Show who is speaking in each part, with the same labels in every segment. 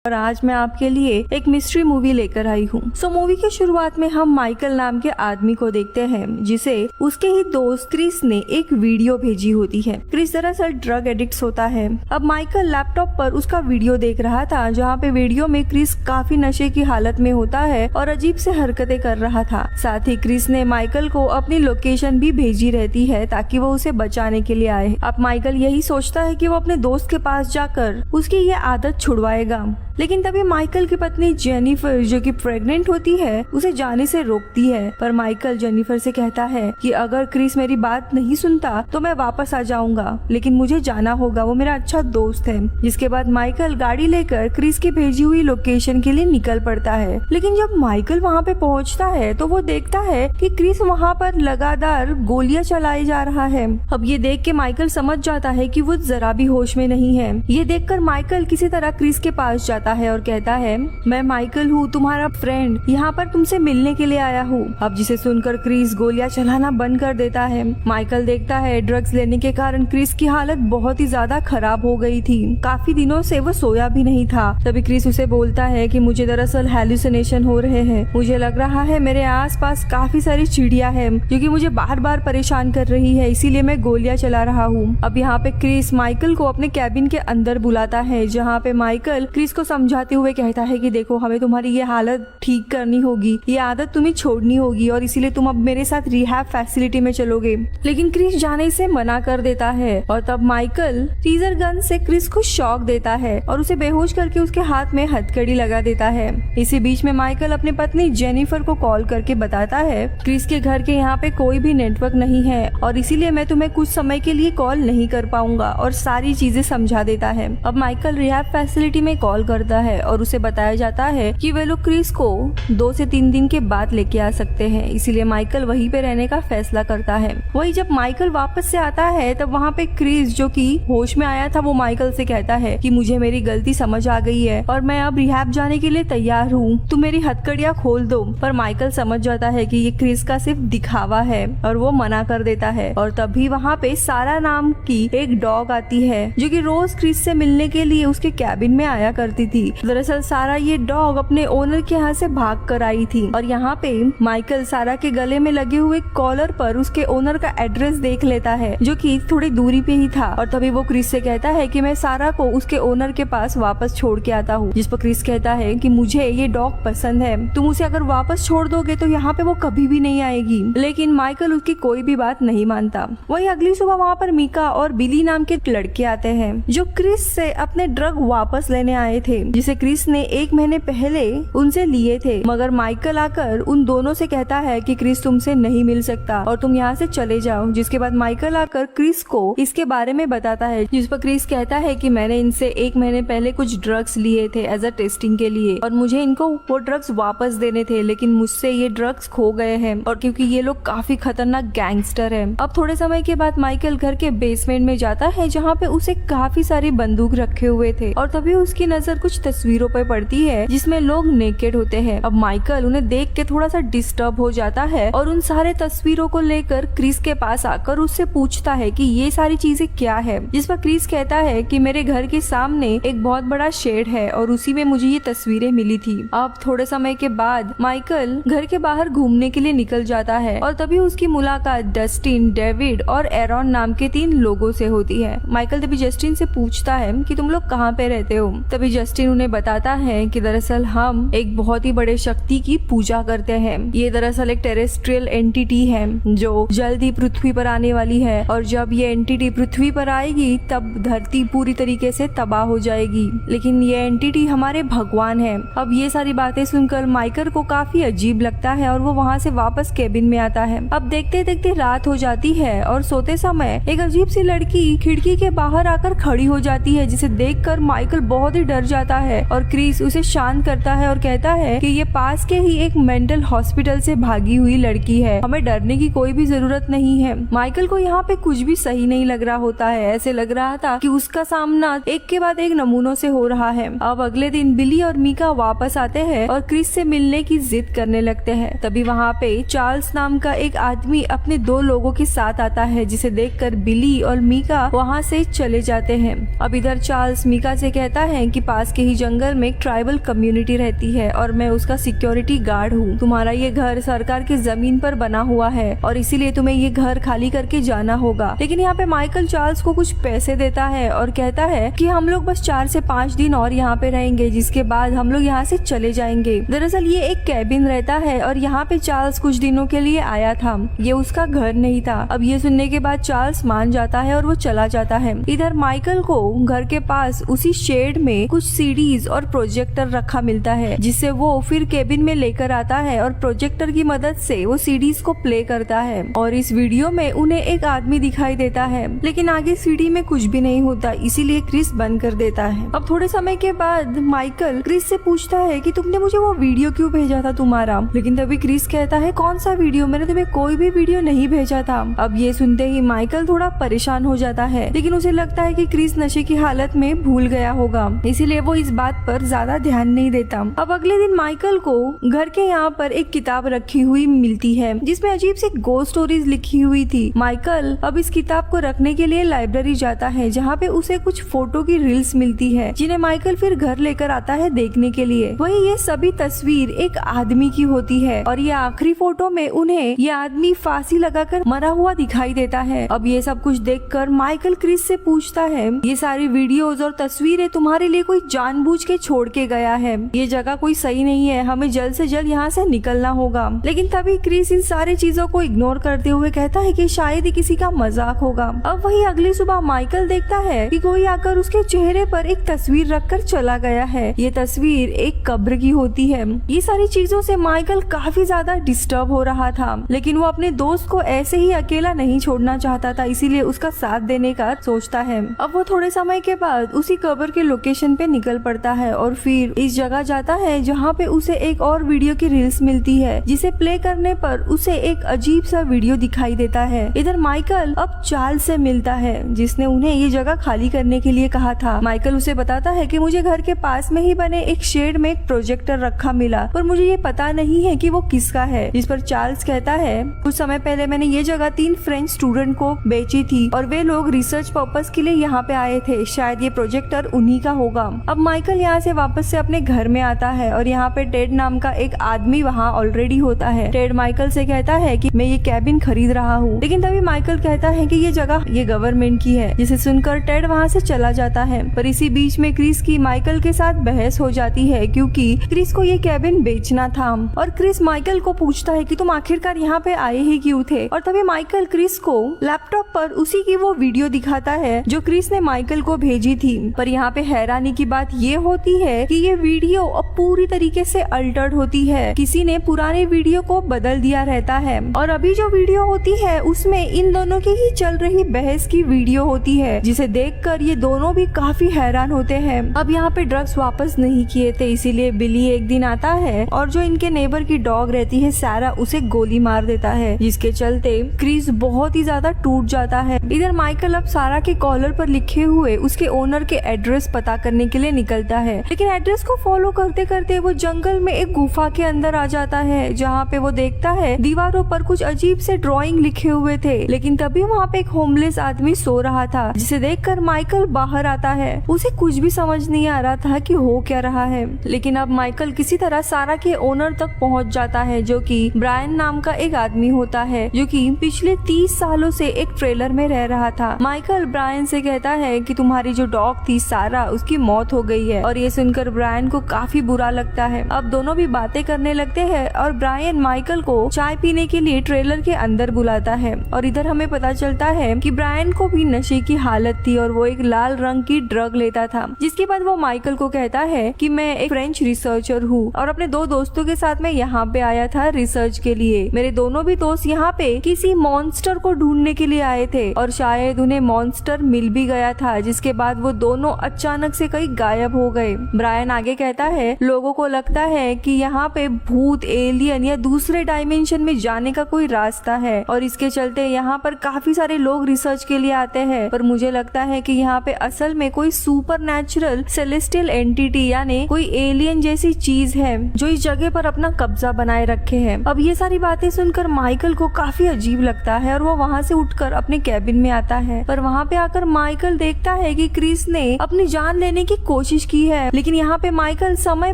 Speaker 1: और आज मैं आपके लिए एक मिस्ट्री मूवी लेकर आई हूँ। सो मूवी की शुरुआत में हम माइकल नाम के आदमी को देखते हैं जिसे उसके ही दोस्त क्रिस ने एक वीडियो भेजी होती है। क्रिस दरअसल ड्रग एडिक्ट होता है। अब माइकल लैपटॉप पर उसका वीडियो देख रहा था जहाँ पे वीडियो में क्रिस काफी नशे की हालत में होता है और अजीब से हरकतें कर रहा था। साथ ही क्रिस ने माइकल को अपनी लोकेशन भी भेजी रहती है ताकि वो उसे बचाने के लिए आए। अब माइकल यही सोचता है कि वो अपने दोस्त के पास जाकर उसकी ये आदत छुड़वाएगा, लेकिन तभी माइकल की पत्नी जेनिफर जो कि प्रेग्नेंट होती है उसे जाने से रोकती है। पर माइकल जेनिफर से कहता है कि अगर क्रिस मेरी बात नहीं सुनता तो मैं वापस आ जाऊंगा, लेकिन मुझे जाना होगा, वो मेरा अच्छा दोस्त है। जिसके बाद माइकल गाड़ी लेकर क्रिस की भेजी हुई लोकेशन के लिए निकल पड़ता है। लेकिन जब माइकल वहाँ पे पहुँचता है तो वो देखता है कि क्रिस वहाँ पर लगातार गोलियां चलाई जा रहा है। अब ये देख के माइकल समझ जाता है कि वो जरा भी होश में नहीं है। ये देखकर माइकल किसी तरह क्रिस के पास जाता है और कहता है, मैं माइकल हूँ, तुम्हारा फ्रेंड, यहाँ पर तुमसे मिलने के लिए आया हूँ। अब जिसे सुनकर क्रिस गोलियां चलाना बंद कर देता है। माइकल देखता है ड्रग्स लेने के कारण क्रिस की हालत बहुत ही ज्यादा खराब हो गई थी। काफी दिनों से वो सोया भी नहीं था। तभी क्रिस उसे बोलता है कि मुझे दरअसल हैलुसिनेशन हो रहे हैं। मुझे लग रहा है मेरे आसपास काफी सारी चिड़िया है जो कि मुझे बार बार परेशान कर रही है, इसीलिए मैं गोलियां चला रहा हूँ। अब यहाँ पे क्रिस माइकल को अपने कैबिन के अंदर बुलाता है जहाँ पे माइकल क्रिस को समझाते हुए कहता है कि देखो, हमें तुम्हारी ये हालत ठीक करनी होगी, ये आदत तुम्हें छोड़नी होगी और इसीलिए तुम अब मेरे साथ रिहैब फैसिलिटी में चलोगे। लेकिन क्रिस जाने से मना कर देता है और तब माइकल टीजर गन से क्रिस को शॉक देता है और उसे बेहोश करके उसके हाथ में हथकड़ी लगा देता है। इसी बीच में माइकल अपनी पत्नी जेनिफर को कॉल करके बताता है क्रिस के घर के यहाँ पे कोई भी नेटवर्क नहीं है और इसीलिए मैं तुम्हें कुछ समय के लिए कॉल नहीं कर पाऊंगा, और सारी चीजें समझा देता है। अब माइकल रिहैब फैसिलिटी में कॉल करता है और उसे बताया जाता है कि वे लोग क्रिस को 2 से 3 दिन के बाद लेके आ सकते हैं, इसीलिए माइकल वहीं पे रहने का फैसला करता है। वही जब माइकल वापस से आता है तब वहाँ पे क्रिस जो कि होश में आया था वो माइकल से कहता है कि मुझे मेरी गलती समझ आ गई है और मैं अब रिहैब जाने के लिए तैयार हूँ, तुम मेरी हथकड़ियाँ खोल दो। पर माइकल समझ जाता है कि ये क्रिस का सिर्फ दिखावा है और वो मना कर देता है। और तभी वहाँ पे सारा नाम की एक डॉग आती है जो कि रोज क्रिस से मिलने के लिए उसके कैबिन में आया करती थी। दरअसल सारा ये डॉग अपने ओनर के यहाँ से भाग कर आई थी और यहाँ पे माइकल सारा के गले में लगे हुए कॉलर पर उसके ओनर का एड्रेस देख लेता है जो कि थोड़ी दूरी पे ही था। और तभी वो क्रिस से कहता है कि मैं सारा को उसके ओनर के पास वापस छोड़ के आता हूँ। जिस पर क्रिस कहता है कि मुझे ये डॉग पसंद है, तुम उसे अगर वापस छोड़ दोगे तो यहाँ पे वो कभी भी नहीं आएगी। लेकिन माइकल उसकी कोई भी बात नहीं मानता। वही अगली सुबह वहाँ पर मीका और बिली नाम के लड़के आते हैं जो क्रिस से अपने ड्रग वापस लेने आए थे, जिसे क्रिस ने 1 महीने पहले उनसे लिए थे। मगर माइकल आकर उन दोनों से कहता है कि क्रिस तुमसे नहीं मिल सकता और तुम यहाँ से चले जाओ। जिसके बाद माइकल आकर क्रिस को इसके बारे में बताता है, जिस पर क्रिस कहता है कि मैंने इनसे 1 महीने पहले कुछ ड्रग्स लिए थे एज अ टेस्टिंग के लिए और मुझे इनको वो ड्रग्स वापस देने थे, लेकिन मुझसे ये ड्रग्स खो गए हैं और क्योंकि ये लोग काफी खतरनाक गैंगस्टर है। अब थोड़े समय के बाद माइकल घर के बेसमेंट में जाता है जहाँ पे उसे काफी सारी बंदूक रखे हुए थे और तभी उसकी नजर कुछ तस्वीरों पर पड़ती है जिसमें लोग नेकेड होते हैं। अब माइकल उन्हें देख के थोड़ा सा डिस्टर्ब हो जाता है और उन सारे तस्वीरों को लेकर क्रिस के पास आकर उससे पूछता है कि ये सारी चीजें क्या है। जिस पर क्रिस कहता है कि मेरे घर के सामने एक बहुत बड़ा शेड है और उसी में मुझे ये तस्वीरें मिली थी। अब थोड़े समय के बाद माइकल घर के बाहर घूमने के लिए निकल जाता है और तभी उसकी मुलाकात डस्टिन, डेविड और एरॉन नाम के 3 लोगों से होती है। माइकल तभी जस्टिन से पूछता है कि तुम लोग कहाँ पे रहते हो। तभी जस्टिन उन्हें बताता है कि दरअसल हम एक बहुत ही बड़े शक्ति की पूजा करते हैं। ये दरअसल एक टेरेस्ट्रियल एंटिटी है जो जल्द ही पृथ्वी पर आने वाली है और जब ये एंटिटी पृथ्वी पर आएगी तब धरती पूरी तरीके से तबाह हो जाएगी, लेकिन ये एंटिटी हमारे भगवान है। अब ये सारी बातें सुनकर माइकल को काफी अजीब लगता है और वो वहाँ से वापस केबिन में आता है। अब देखते देखते रात हो जाती है और सोते समय एक अजीब सी लड़की खिड़की के बाहर आकर खड़ी हो जाती है, जिसे देखकर माइकल बहुत ही डर जाता है और क्रिस उसे शांत करता है और कहता है कि ये पास के ही एक मेंटल हॉस्पिटल से भागी हुई लड़की है, हमें डरने की कोई भी जरूरत नहीं है। माइकल को यहाँ पे कुछ भी सही नहीं लग रहा होता है, ऐसे लग रहा था कि उसका सामना एक के बाद एक नमूनों से हो रहा है। अब अगले दिन बिली और मीका वापस आते हैं और क्रिस से मिलने की जिद करने लगते हैं। तभी वहाँ पे चार्ल्स नाम का एक आदमी अपने 2 लोगों के साथ आता है, जिसे देखकर बिली और मीका वहाँ से चले जाते हैं। अब इधर चार्ल्स मीका से कहता है कि पास के ही जंगल में एक ट्राइबल कम्युनिटी रहती है और मैं उसका सिक्योरिटी गार्ड हूँ। तुम्हारा ये घर सरकार की जमीन पर बना हुआ है और इसीलिए तुम्हें ये घर खाली करके जाना होगा। लेकिन यहाँ पे माइकल चार्ल्स को कुछ पैसे देता है और कहता है कि हम लोग बस 4 से 5 दिन और यहाँ पे रहेंगे, जिसके बाद हम लोग यहाँ से चले जाएंगे। दरअसल ये एक कैबिन रहता है और यहाँ पे चार्ल्स कुछ दिनों के लिए आया था। ये उसका घर नहीं था। अब ये सुनने के बाद चार्ल्स मान जाता है और वो चला जाता है। इधर माइकल को घर के पास उसी शेड में कुछ सीडीज और प्रोजेक्टर रखा मिलता है, जिससे वो फिर केबिन में लेकर आता है और प्रोजेक्टर की मदद से वो सीडीज को प्ले करता है। और इस वीडियो में उन्हें एक आदमी दिखाई देता है, लेकिन आगे सीडी में कुछ भी नहीं होता, इसीलिए क्रिस बंद कर देता है। अब थोड़े समय के बाद माइकल क्रिस से पूछता है कि तुमने मुझे वो वीडियो क्यों भेजा था तुम्हारा। लेकिन तभी क्रिस कहता है कौन सा वीडियो, मैंने तुम्हें कोई भी वीडियो नहीं भेजा था। अब ये सुनते ही माइकल थोड़ा परेशान हो जाता है, लेकिन उसे लगता है कि क्रिस नशे की हालत में भूल गया होगा, इसीलिए वो इस बात पर ज्यादा ध्यान नहीं देता। अब अगले दिन माइकल को घर के यहाँ पर एक किताब रखी हुई मिलती है जिसमें अजीब सी गोस्ट स्टोरीज लिखी हुई थी। माइकल अब इस किताब को रखने के लिए लाइब्रेरी जाता है, जहाँ पे उसे कुछ फोटो की रील्स मिलती है, जिन्हें माइकल फिर घर लेकर आता है देखने के लिए। वही ये सभी तस्वीर एक आदमी की होती है और ये आखिरी फोटो में उन्हें ये आदमी फांसी लगाकर मरा हुआ दिखाई देता है। अब ये सब कुछ देखकर माइकल क्रिस से पूछता है ये सारी वीडियोस और तस्वीरें तुम्हारे लिए कोई जानबूझ के छोड़ के गया है, ये जगह कोई सही नहीं है, हमें जल्द से जल्द यहाँ से निकलना होगा। लेकिन तभी क्रिस इन सारी चीजों को इग्नोर करते हुए कहता है कि शायद ही किसी का मजाक होगा। अब वही अगली सुबह माइकल देखता है कि कोई आकर उसके चेहरे पर एक तस्वीर रखकर चला गया है। ये तस्वीर एक कब्र की होती है। ये सारी चीजों से माइकल काफी ज्यादा डिस्टर्ब हो रहा था, लेकिन वो अपने दोस्त को ऐसे ही अकेला नहीं छोड़ना चाहता था, इसीलिए उसका साथ देने का सोचता है। अब वो थोड़े समय के बाद उसी कब्र के लोकेशन पे निकल पड़ता है और फिर इस जगह जाता है जहाँ पे उसे एक और वीडियो की रील्स मिलती है, जिसे प्ले करने पर उसे एक अजीब सा वीडियो दिखाई देता है। इधर माइकल अब चार्ल्स से मिलता है, जिसने उन्हें ये जगह खाली करने के लिए कहा था। माइकल उसे बताता है कि मुझे घर के पास में ही बने एक शेड में एक प्रोजेक्टर रखा मिला, पर मुझे ये पता नहीं है कि वो किसका है। जिस पर चार्ल्स कहता है कुछ समय पहले मैंने ये जगह 3 फ्रेंच स्टूडेंट को बेची थी और वे लोग रिसर्च पर्पस के लिए यहाँ पे आए थे, शायद ये प्रोजेक्टर उन्हीं का होगा। अब माइकल यहाँ से वापस से अपने घर में आता है और यहाँ पे टेड नाम का एक आदमी वहाँ ऑलरेडी होता है। टेड माइकल से कहता है कि मैं ये कैबिन खरीद रहा हूँ, लेकिन तभी माइकल कहता है कि ये जगह ये गवर्नमेंट की है, जिसे सुनकर टेड वहाँ से चला जाता है। पर इसी बीच में क्रिस की माइकल के साथ बहस हो जाती है, क्योंकि क्रिस को ये कैबिन बेचना था और क्रिस माइकल को पूछता है कि तुम आखिरकार यहाँ पे आए ही क्यों थे। और तभी माइकल क्रिस को लैपटॉप पर उसी की वो वीडियो दिखाता है जो क्रिस ने माइकल को भेजी थी। पर यहाँ पे हैरानी की बात ये होती है कि ये वीडियो अब पूरी तरीके से अल्टर्ड होती है, किसी ने पुराने वीडियो को बदल दिया रहता है और अभी जो वीडियो होती है उसमें इन दोनों की ही चल रही बहस की वीडियो होती है, जिसे देखकर ये दोनों भी काफी हैरान होते हैं। अब यहाँ पे ड्रग्स वापस नहीं किए थे, इसीलिए बिली एक दिन आता है और जो इनके नेबर की डॉग रहती है सारा, उसे गोली मार देता है, जिसके चलते क्रिस बहुत ही ज्यादा टूट जाता है। इधर माइकल अब सारा के कॉलर पर लिखे हुए उसके ओनर के एड्रेस पता करने के लिए निकलता है, लेकिन एड्रेस को फॉलो करते करते वो जंगल में एक गुफा के अंदर आ जाता है, जहाँ पे वो देखता है दीवारों पर कुछ अजीब से ड्राइंग लिखे हुए थे। लेकिन तभी वहाँ पे एक होमलेस आदमी सो रहा था, जिसे देखकर माइकल बाहर आता है। उसे कुछ भी समझ नहीं आ रहा था कि हो क्या रहा है, लेकिन अब माइकल किसी तरह सारा के ओनर तक पहुँच जाता है, जो कि ब्रायन नाम का एक आदमी होता है, जो कि पिछले 30 सालों से एक ट्रेलर में रह रहा था। माइकल ब्रायन से कहता है कि तुम्हारी जो डॉग थी सारा, उसकी मौत हो गई है, और ये सुनकर ब्रायन को काफी बुरा लगता है। अब दोनों भी बातें करने लगते हैं और ब्रायन माइकल को चाय पीने के लिए ट्रेलर के अंदर बुलाता है। और इधर हमें पता चलता है कि ब्रायन को भी नशे की हालत थी और वो एक लाल रंग की ड्रग लेता था, जिसके बाद वो माइकल को कहता है कि मैं एक फ्रेंच रिसर्चर हूँ और अपने 2 दोस्तों के साथ मैं यहाँ पे आया था रिसर्च के लिए। मेरे दोनों भी दोस्त यहाँ पे किसी मॉन्स्टर को ढूंढने के लिए आए थे और शायद उन्हें मॉन्स्टर मिल भी गया था, जिसके बाद वो दोनों अचानक से कहीं गायब हो गए। ब्रायन आगे कहता है लोगों को लगता है कि यहाँ पे भूत, एलियन या दूसरे डायमेंशन में जाने का कोई रास्ता है और इसके चलते यहाँ पर काफी सारे लोग रिसर्च के लिए आते हैं, पर मुझे लगता है कि यहाँ पे असल में कोई सुपरनैचुरल सेलेस्टियल एंटिटी यानी कोई एलियन जैसी चीज है जो इस जगह पर अपना कब्जा बनाए रखे है। अब ये सारी बातें सुनकर माइकल को काफी अजीब लगता है और वो वहाँ से उठकर अपने कैबिन में आता है, पर वहाँ पे आकर माइकल देखता है कि क्रिस ने अपनी जान लेने की कोशिश कोशिश की है, लेकिन यहाँ पे माइकल समय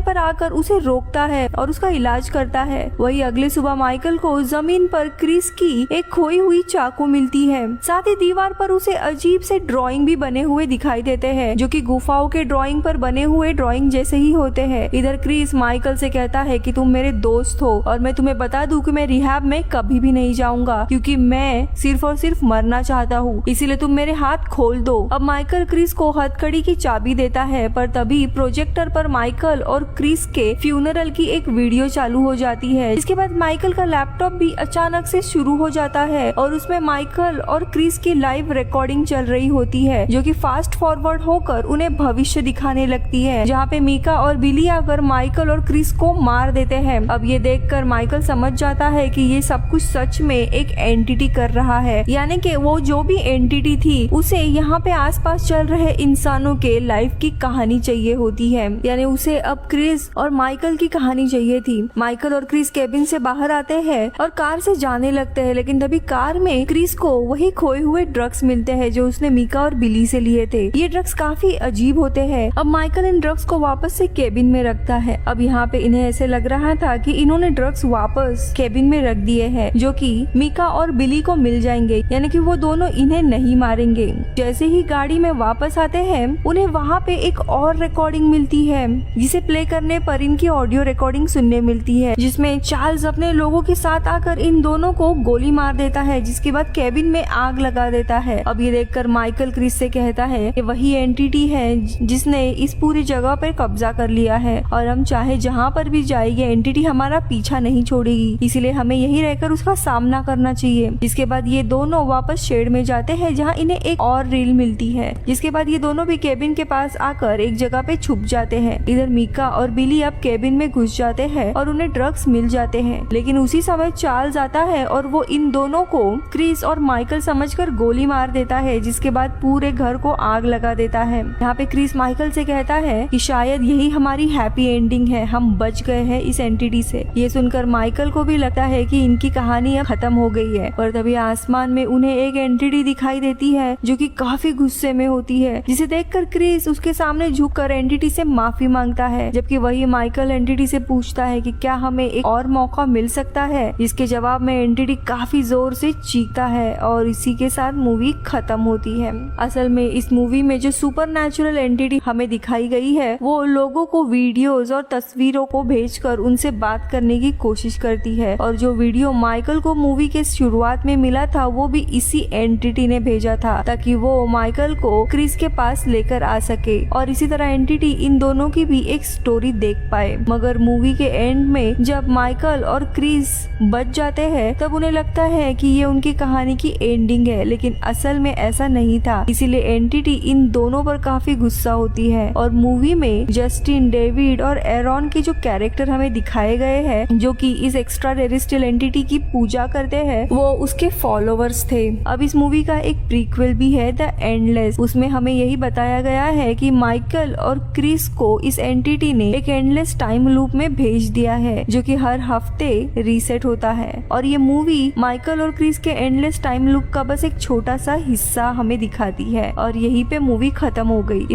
Speaker 1: पर आकर उसे रोकता है और उसका इलाज करता है। वही अगले सुबह माइकल को जमीन पर क्रिस की एक खोई हुई चाकू मिलती है। साथ ही दीवार पर उसे अजीब से ड्राइंग भी बने हुए दिखाई देते हैं, जो कि गुफाओं के ड्राइंग पर बने हुए ड्राइंग जैसे ही होते हैं। इधर क्रिस माइकल से कहता है कि तुम मेरे दोस्त हो और मैं तुम्हें बता दूं कि मैं रिहैब में कभी भी नहीं जाऊंगा, क्योंकि मैं सिर्फ और सिर्फ मरना चाहता हूँ, इसीलिए तुम मेरे हाथ खोल दो। अब माइकल क्रिस को हथकड़ी की चाबी देता है, पर तभी प्रोजेक्टर पर माइकल और क्रिस के फ्यूनरल की एक वीडियो चालू हो जाती है। इसके बाद माइकल का लैपटॉप भी अचानक से शुरू हो जाता है और उसमें माइकल और क्रिस की लाइव रिकॉर्डिंग चल रही होती है, जो कि फास्ट फॉरवर्ड होकर उन्हें भविष्य दिखाने लगती है, जहाँ पे मीका और बिली आकर माइकल और क्रिस को मार देते हैं। अब ये देखकर माइकल समझ जाता है कि ये सब कुछ सच में एक एंटिटी कर रहा है, यानी कि वो जो भी एंटिटी थी उसे यहाँ पे आसपास चल रहे इंसानों के लाइफ की कहानी चाहिए होती है, यानी उसे अब क्रिस और माइकल की कहानी चाहिए थी। माइकल और क्रिस केबिन से बाहर आते हैं और कार से जाने लगते हैं, लेकिन तभी कार में क्रिस को वही खोए हुए ड्रग्स मिलते हैं जो उसने मीका और बिली से लिए थे। ये ड्रग्स काफी अजीब होते हैं। अब माइकल इन ड्रग्स को वापस से केबिन में रखता है। अब यहाँ पे इन्हें ऐसे लग रहा था कि इन्होंने ड्रग्स वापस केबिन में रख दिए हैं, जो कि मीका और बिली को मिल जाएंगे, यानी कि वो दोनों इन्हें नहीं मारेंगे। जैसे ही गाड़ी में वापस आते हैं, उन्हें वहाँ पे एक और रिकॉर्डिंग मिलती है, जिसे प्ले करने पर इनकी ऑडियो रिकॉर्डिंग सुनने मिलती है, जिसमें चार्ल्स अपने लोगों के साथ आकर इन दोनों को गोली मार देता है, जिसके बाद केबिन में आग लगा देता है। अब ये देखकर माइकल क्रिस से कहता है कि वही एंटिटी है जिसने इस पूरी जगह पर कब्जा कर लिया है और हम चाहे जहाँ पर भी जाए ये एंटिटी हमारा पीछा नहीं छोड़ेगी, इसीलिए हमें यहीं रहकर उसका सामना करना चाहिए। जिसके बाद ये दोनों वापस शेड में जाते हैं, जहाँ इन्हें एक और रील मिलती है। जिसके बाद ये दोनों भी केबिन के पास आकर एक जगह पे छुप जाते हैं। इधर मीका और बिली अब केबिन में घुस जाते हैं और उन्हें ड्रग्स मिल जाते हैं, लेकिन उसी समय चार्ल्स आता है और वो इन दोनों को क्रिस और माइकल समझकर गोली मार देता है, जिसके बाद पूरे घर को आग लगा देता है। यहाँ पे क्रिस माइकल से कहता है कि शायद यही हमारी हैप्पी एंडिंग है, हम बच गए हैं इस एंटिटी से। ये सुनकर माइकल को भी लगता है कि इनकी कहानी अब खत्म हो गई है, और तभी आसमान में उन्हें एक एंटिटी दिखाई देती है जो कि काफी गुस्से में होती है, जिसे देखकर क्रिस उसके सामने झुककर एंटिटी से माफी मांगता है, जबकि वही माइकल एंटिटी से पूछता है कि क्या हमें एक और मौका मिल सकता है। इसके जवाब में एंटिटी काफी जोर से चीखता है और इसी के साथ मूवी खत्म होती है। असल में इस मूवी में जो सुपरनैचुरल एंटिटी हमें दिखाई गई है, वो लोगों को वीडियोस और तस्वीरों को भेजकर उनसे बात करने की कोशिश करती है, और जो वीडियो माइकल को मूवी के शुरुआत में मिला था वो भी इसी एंटिटी ने भेजा था, ताकि वो माइकल को क्रिस के पास लेकर आ सके और इसी तरह एंटिटी इन दोनों की भी एक स्टोरी देख पाए। मगर मूवी के एंड में जब माइकल और क्रिस बच जाते हैं, तब उन्हें लगता है कि ये उनकी कहानी की एंडिंग है, लेकिन असल में ऐसा नहीं था। इसीलिए एंटिटी इन दोनों पर काफी गुस्सा होती है, और मूवी में जस्टिन, डेविड और एरॉन के जो कैरेक्टर हमें दिखाए गए हैं, जो कि इस एक्स्ट्रा टेरेस्ट्रियल एंटिटी की पूजा करते हैं, वो उसके फॉलोवर्स थे। अब इस मूवी का एक प्रीक्वल भी है, द एंडलेस। उसमें हमें यही बताया गया है कि माइकल और क्रिस को इस एंटिटी ने एक एंडलेस टाइम लूप में भेज दिया है, जो कि हर हफ्ते रीसेट होता है, और ये मूवी माइकल और क्रिस के एंडलेस टाइम लूप का बस एक छोटा सा हिस्सा हमें दिखाती है, और यहीं पे मूवी खत्म हो गई।